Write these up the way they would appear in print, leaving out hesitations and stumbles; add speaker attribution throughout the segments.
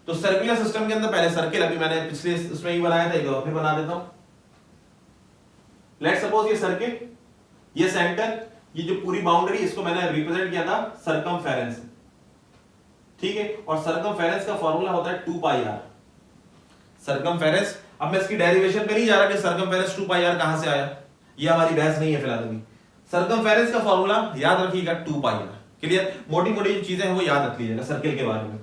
Speaker 1: तो circular system के अंदर पहले सर्किल, अभी मैंने पिछले उसमें ही बनाया था, एक बार फिर बना देता हूं। लेट्स सपोज ये सर्किल, ये सेंटर, ये जो पूरी बाउंड्री, इसको मैंने रिप्रेजेंट किया था सर्कमफेरेंस, ठीक है। और सर्कमफेरेंस का फॉर्मूला होता है 2 पाई आर। सर्कमफेरेंस, अब मैं इसकी डेरिवेशन पे नहीं जा रहा कि सर्कमफेरेंस 2 पाई आर कहां से आया, ये हमारी बहस नहीं है फिलहाल अभी। सर्कमफेरेंस का फॉर्मूला याद रखिएगा 2 पाई आर। क्लियर, मोटी मोटी जो चीजें हैं वो याद रख लीजिएगा सर्किल के बारे में।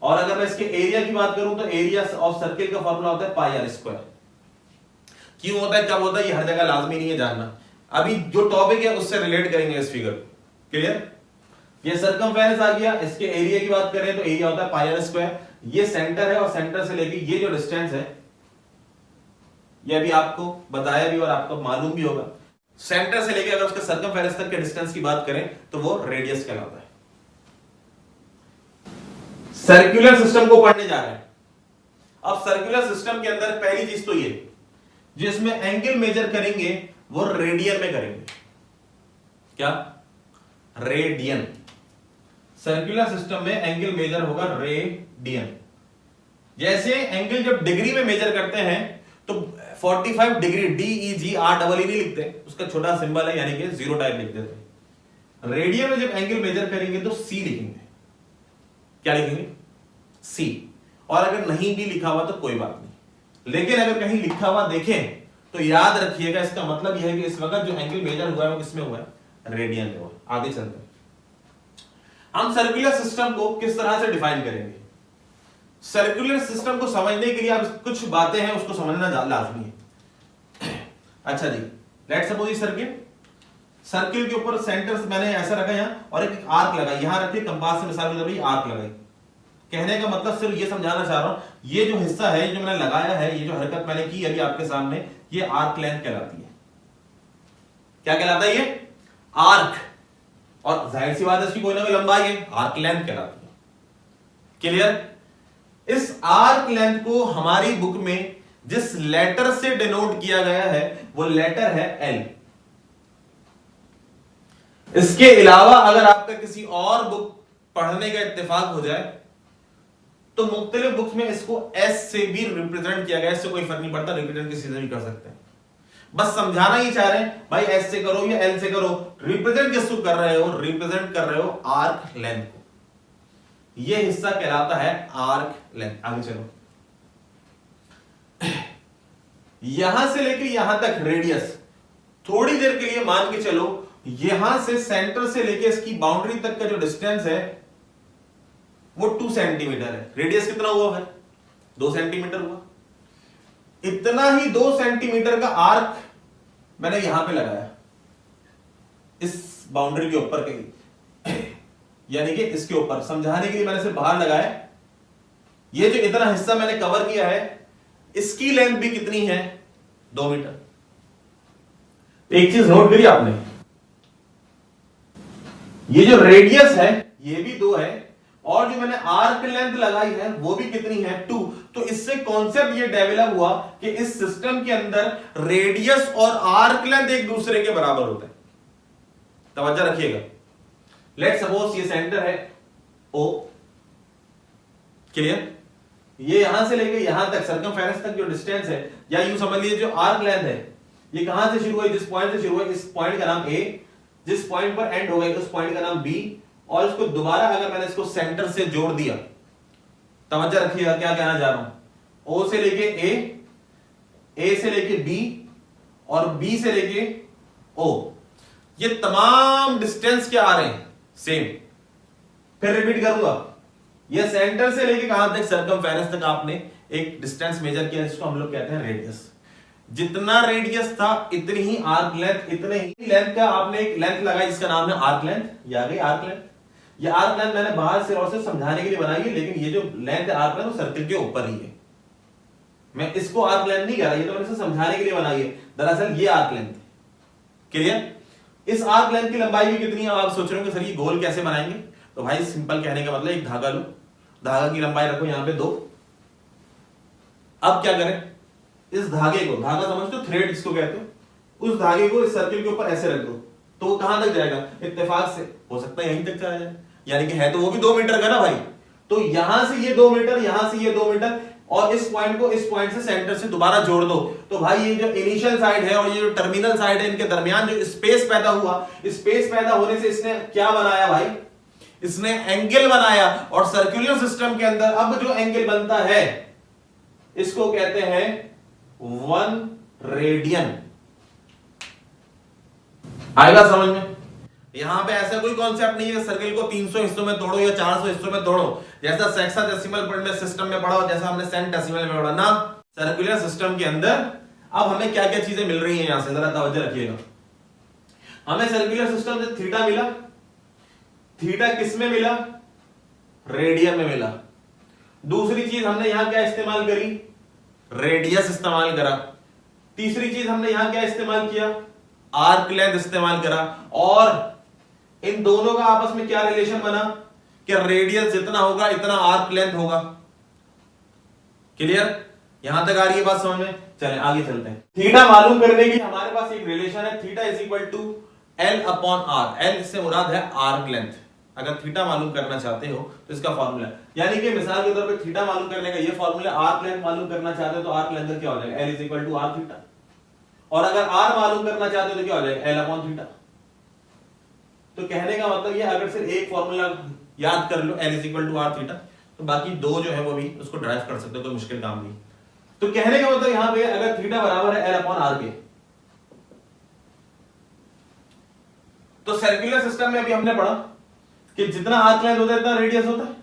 Speaker 1: और अगर मैं इसके एरिया की बात करूं तो एरिया ऑफ सर्किल का फॉर्मूला होता है पाई आर स्क्वायर। क्यों होता है, कब होता है, ये हर जगह लाजमी नहीं है जानना। अभी जो टॉपिक है उससे रिलेट करेंगे इस फिगर। क्लियर, ये सर्कमफेरेंस आ गया। इसके एरिया की बात करें तो एरिया होता है पाई आर स्क्वायर। ये सेंटर है और सेंटर से लेके ये जो डिस्टेंस है, ये अभी आपको बताया भी और आपको मालूम भी होगा। सेंटर से लेके अगर उसके सर्कमफेरेंस तक के डिस्टेंस की बात करें तो वो रेडियस कहलाता है। सर्कुलर सिस्टम को पढ़ने जा रहे हैं। अब सर्कुलर सिस्टम के अंदर पहली चीज तो ये, जिसमें एंगल मेजर करेंगे वो रेडियन में करेंगे। क्या, रेडियन। सर्कुलर सिस्टम में एंगल मेजर होगा रेडियन। जैसे एंगल जब डिग्री में मेजर करते हैं तो 45 डिग्री DEG नहीं लिखते, उसका छोटा सिंबल है यानी कि 0 टाइप लिख देते हैं। रेडियन में जब एंगल मेजर करेंगे तो C लिखेंगे। क्या लिखेंगे, C। और अगर नहीं भी लिखा हुआ तो कोई बात नहीं, लेकिन अगर कहीं लिखा हुआ देखें तो याद रखिएगा, इसका मतलब यह है कि इस वक्त जो एंगल मेजर हुआ है वो किसमें हुआ है, रेडियन में हुआ। आगे चलते हैं, हम सर्कुलर सिस्टम को किस तरह से डिफाइन करेंगे। सर्कुलर सिस्टम को समझने के लिए आप कुछ बातें हैं उसको समझना लाजमी है। अच्छा जी, लेट्स सपोज सर्किल, सर्किल के ऊपर सेंटर मैंने ऐसा रखा यहां और एक आर्क लगाई, यहां रखिए कंपास से मिसाल के तौर आर्क लगाई। कहने का मतलब सिर्फ ये समझाना चाह रहा हूं, ये जो हिस्सा है जो मैंने लगाया है, ये जो हरकत मैंने की अभी आपके सामने, ये आर्क लेंथ कहलाती है। क्या कहलाता है ये, आर्क। और जाहिर सी बात है इसकी कोई ना कोई लंबाई है, आर्क लेंथ कहलाती है। क्लियर, इस आर्क लेंथ को हमारी बुक में जिस लेटर से डिनोट किया गया है वो लेटर है एल। इसके अलावा अगर आपका किसी और बुक पढ़ने का इत्तेफाक हो जाए तो मुख्तलिफ बुक्स में इसको एस से भी रिप्रेजेंट किया गया, इससे कोई फर्क नहीं पड़ता, रिप्रेजेंट किसी से भी कर सकते हैं। बस समझाना ही चाह रहे हैं भाई एस से करो या एल से करो, रिप्रेजेंट किसको कर रहे हो, रिप्रेजेंट कर रहे हो आर्क लेंथ को। यह हिस्सा कहलाता है आर्क लेंथ। आगे चलो, यहां से लेकर यहां तक रेडियस, थोड़ी देर के लिए मान के चलो यहां से सेंटर से लेकर इसकी बाउंड्री तक का जो डिस्टेंस है वो 2 सेंटीमीटर है। रेडियस कितना हुआ है, 2 सेंटीमीटर हुआ। इतना ही 2 सेंटीमीटर का आर्क मैंने यहां पे लगाया, इस बाउंड्री के ऊपर कहीं, यानी कि इसके ऊपर। समझाने के लिए मैंने सिर्फ बाहर लगाया। ये जो इतना हिस्सा मैंने कवर किया है इसकी लेंथ भी कितनी है, 2 मीटर। एक चीज नोट करिए आपने, ये जो रेडियस है ये भी 2 है और जो मैंने आर्क लेंथ लगाई है वो भी कितनी है, 2। तो इससे कॉन्सेप्ट ये डेवलप हुआ कि इस सिस्टम के अंदर रेडियस और आर्क लेंथ एक दूसरे के बराबर होते हैं। तवज्जो रखिएगा। लेट्स सपोज ये सेंटर है O। क्लियर, ये यहां से लेके यहां तक सर्कमफेरेंस तक जो डिस्टेंस है, या यूं समझ लीजिए जो आर्क लेंथ है ये कहां से शुरू हुई, जिस पॉइंट से शुरू हुई इस पॉइंट का नाम A, जिस पॉइंट पर एंड हो गई उस पॉइंट का नाम B, और इसको दोबारा अगर मैंने इसको सेंटर से जोड़ दिया, तवज्जो रखिएगा क्या कहना चाह रहा हूं, O से लेके A से लेके B और B से लेके O, ये तमाम डिस्टेंस क्या आ रहे हैं, सेम। फिर रिपीट करूंगा, ये सेंटर से लेके कहां तक, सर्कमफेरेंस तक आपने एक डिस्टेंस मेजर किया जिसको हम लोग कहते हैं रेडियस। जितना रेडियस था इतनी ही आर्क लेंथ, इतने ही लेंथ का आपने एक लेंथ लगाई जिसका नाम है आर्क लेंथ। ये आ गई आर्क लेंथ। ये आर्क लेंथ मैंने बाहर से और से समझाने के लिए बनाई है, लेकिन ये जो लेंथ है आर्क लेंथ वो सर्किल के ऊपर ही है। मैं इसको आर्क लेंथ नहीं कह रहा, ये तो मैंने इसे समझाने के लिए बनाई है। दरअसल ये आर्क लेंथ है। क्लियर, इस आर्क लेंथ की लंबाई भी कितनी है। आप सोच रहे हो सर ये गोल कैसे बनाएंगे, तो भाई सिंपल कहने का मतलब एक धागा लो, धागा की लंबाई रखो यहां पे 2। अब क्या करें, इस धागे को, धागा समझते हो, थ्रेड जिसको कहते हो, उस धागे को इस सर्किल के ऊपर ऐसे रख दो तो वो कहां तक जाएगा, इत्तेफाक से हो सकता है यहीं तक चला जाए, यानी कि है तो वो भी 2 मीटर का ना भाई, तो यहां से ये 2 मीटर, यहां से ये 2 मीटर, और इस पॉइंट को इस पॉइंट से सेंटर से दोबारा जोड़ दो, तो भाई ये जो इनिशियल साइड है और ये जो टर्मिनल साइड है, इनके दरमियान जो स्पेस पैदा हुआ, स्पेस पैदा होने से इसने क्या बनाया भाई, इसने एंगल बनाया। और सर्कुलर सिस्टम के अंदर अब जो एंगल बनता है इसको कहते हैं 1 रेडियन। आएगा समझ में? यहां पे ऐसा कोई कॉन्सेप्ट नहीं है सर्किल को 300 हिस्सों में तोड़ो या 400 हिस्सों में तोड़ो, जैसा सेक्साडेसिमल में सिस्टम में पढ़ा, जैसा हमने सेंटेसिमल में पढ़ा ना। सर्कुलर सिस्टम के अंदर अब हमें क्या क्या चीजें मिल रही हैं, यहां से जरा तवज्जो रखिएगा। हमें सर्कुलर सिस्टम से थीटा मिला, थीटा किस में मिला, रेडियन में मिला। दूसरी चीज हमने यहां क्या इस्तेमाल करी, रेडियस इस्तेमाल करा। तीसरी चीज हमने यहां क्या इस्तेमाल किया, आर्क लेंथ इस्तेमाल करा। और इन दोनों का आपस में क्या रिलेशन बना कि रेडियस जितना होगा इतना आर्क लेंथ होगा। क्लियर? यहां तक आ रही है बात समझ में? चलें आगे चलते हैं। थीटा मालूम करने की हमारे पास एक रिलेशन है, theta is equal to L upon R. L से मुराद है आर्क लेंथ। अगर थीटा मालूम करना चाहते हो तो इसका फॉर्मूला, यानी कि मिसाल के तौर पे थीटा मालूम करने का ये फॉर्मूला, आर्क लेंथ मालूम करना चाहते हो तो आर्क लेंथ क्या हो जाएगा, L is equal to are theta. और अगर आर मालूम करना चाहते हो तो क्या हो जाएगा, एल अपॉन थीटा। तो कहने का मतलब ये, अगर सिर्फ एक फॉर्मूला याद कर लो l is equal to are theta, तो बाकी दो जो है वो भी उसको ड्राइव कर सकते हो, कोई मुश्किल काम नहीं। तो कहने का मतलब यहां पे अगर थीटा बराबर है एल अपॉन आर के, तो सर्कुलर सिस्टम में अभी हमने पढ़ा कि जितना आर्क लेंथ होता है इतना रेडियस होता है।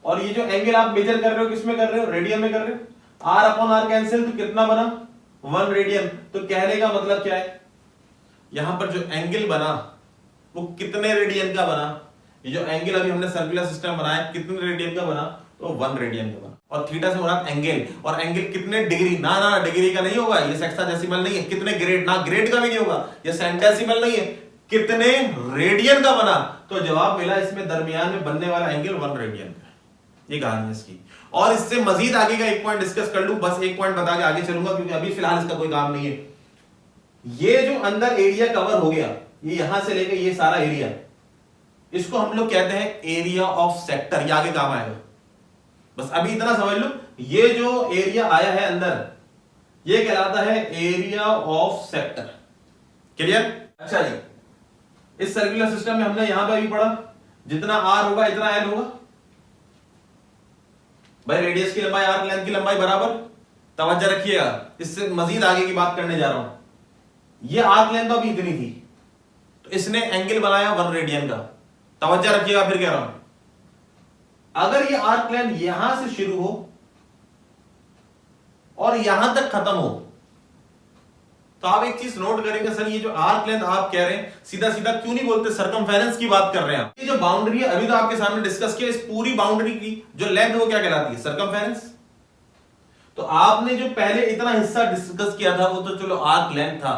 Speaker 1: और ये जो एंगल आप मेजर कर रहे हो किसमें कर रहे हो, रेडियन में कर रहे हो। आर अपॉन आर कैंसिल, तो कितना बना, 1 रेडियन। तो कहने का मतलब क्या है, यहां पर जो एंगल बना वो कितने रेडियन का बना, ये जो एंगल अभी हमने सर्कुलर सिस्टम बनाया कितने रेडियन का बना, तो 1 रेडियन का बना। और थीटा से मुराद एंगल, और एंगल कितने डिग्री, ना डिग्री का नहीं होगा, ये सेक्साडेसिमल नहीं है, कितने ग्रेड, ना ग्रेड का भी नहीं होगा, ये सेंटेसिमल नहीं है, कितने रेडियन का बना। तो जवाब मिला इसमें दरमियान में बनने वाला एंगल 1 रेडियन का। ये कहानी है इसकी। और इससे मजीद आगे का एक पॉइंट डिस्कस कर लूं, बस एक पॉइंट बता के आगे चलूंगा क्योंकि अभी फिलहाल इसका कोई काम नहीं है। ये जो अंदर एरिया कवर हो गया, ये यहां से लेके ये सारा एरिया, इसको हम लोग कहते हैं एरिया ऑफ सेक्टर। ये आगे काम आएगा, बस अभी इतना समझ लो। ये जो एरिया आया है अंदर, ये कहलाता है एरिया ऑफ सेक्टर। क्लियर? अच्छा जी, इस सर्कुलर सिस्टम में हमने यहां पर भी पढ़ा जितना आर होगा इतना एल होगा। भाई रेडियस की लंबाई आर्क लेंथ की लंबाई बराबर। तवज्जो रखिएगा, इससे मजीद आगे की बात करने जा रहा हूं। ये आर्क लेंथ अभी इतनी थी, तो इसने एंगल बनाया 1 रेडियन का। तवज्जो रखिएगा, फिर कह रहा हूं, अगर ये आर्क लेंथ यहां से शुरू हो और यहां तक खत्म हो, तो आप एक चीज नोट करेंगे, सर ये जो आर्क लेंथ आप कह रहे हैं, सीधा सीधा क्यों नहीं बोलते सर्कमफेरेंस की बात कर रहे हैं आप। ये जो बाउंड्री है अभी तो आपके सामने डिस्कस किया, इस पूरी बाउंड्री की जो लेंथ वो क्या कहलाती है, सर्कमफेरेंस। तो आपने जो पहले इतना हिस्सा डिस्कस किया था वो तो चलो आर्क लेंथ था,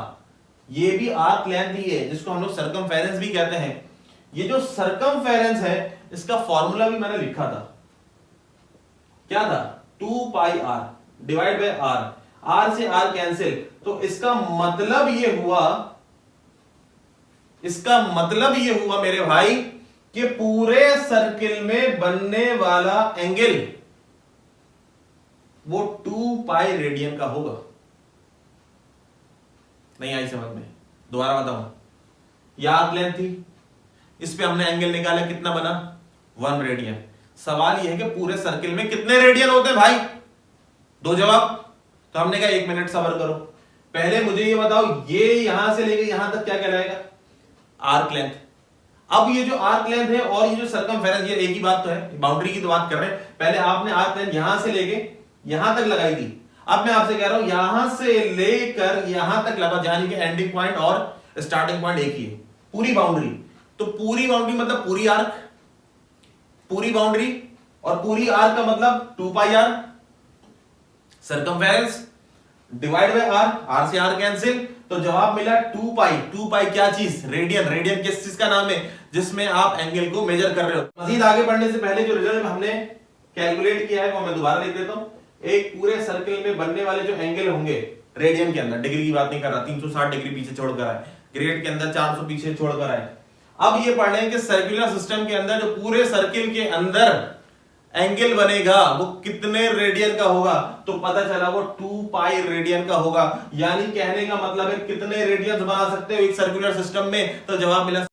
Speaker 1: ये भी आर्क लेंथ ही है जिसको हम लोग सर्कमफेरेंस भी कहते हैं। ये जो सर्कमफेरेंस है इसका फॉर्मूला भी मैंने लिखा था, क्या था, 2 pi r divide by r. R से आर कैंसिल, तो इसका मतलब ये हुआ मेरे भाई कि पूरे सर्किल में बनने वाला एंगल वो 2 पाई रेडियन का होगा। नहीं आई समझ में? दोबारा बताऊं, यह आर्क लेंथ थी, इस पे हमने एंगल निकाला, कितना बना, 1 रेडियन। सवाल यह है कि पूरे सर्किल में कितने रेडियन होते हैं भाई, 2 जवाब। तो हमने कहा 1 मिनट सब्र करो, पहले मुझे ये बताओ ये यहां से लेके यहां तक क्या कहलाएगा, आर्क लेंथ। अब ये जो आर्क लेंथ है और ये जो सर्कमफेरेंस, ये एक ही बात तो है, बाउंड्री की तो बात कर रहे हैं। पहले आपने आर्क लेंथ यहां से लेके यहां तक लगाई थी, अब मैं आपसे कह रहा हूं यहां से लेकर यहां तक लगा, यानी कि एंडिंग पॉइंट और स्टार्टिंग पॉइंट एक ही है, पूरी बाउंड्री। तो पूरी बाउंड्री मतलब पूरी आर्क, पूरी बाउंड्री और पूरी आर्क का मतलब 2 pi r. Circumference divide by r, r से आर कैंसिल, तो जवाब मिला 2 पाई। 2 पाई क्या चीज, रेडियन। रेडियन किस चीज का नाम है जिसमें आप एंगल को मेजर कर रहे हो। मजीद आगे बढ़ने से पहले जो रिजल्ट हमने कैलकुलेट किया है वो मैं दोबारा लिख देता हूं। एक पूरे सर्किल में बनने वाले जो एंगल होंगे रेडियन के अंदर, डिग्री की बात नहीं कर रहा, 360 डिग्री पीछे छोड़कर आए, ग्रेड के अंदर 400 पीछे छोड़कर आए। अब ये पढ़ लें कि सर्कुलर सिस्टम के अंदर जो पूरे सर्किल के अंदर एंगल बनेगा वो कितने रेडियन का होगा, तो पता चला वो 2 पाई रेडियन का होगा। यानी कहने का मतलब है कितने रेडियंस बना सकते हो एक सर्कुलर सिस्टम में, तो जवाब मिला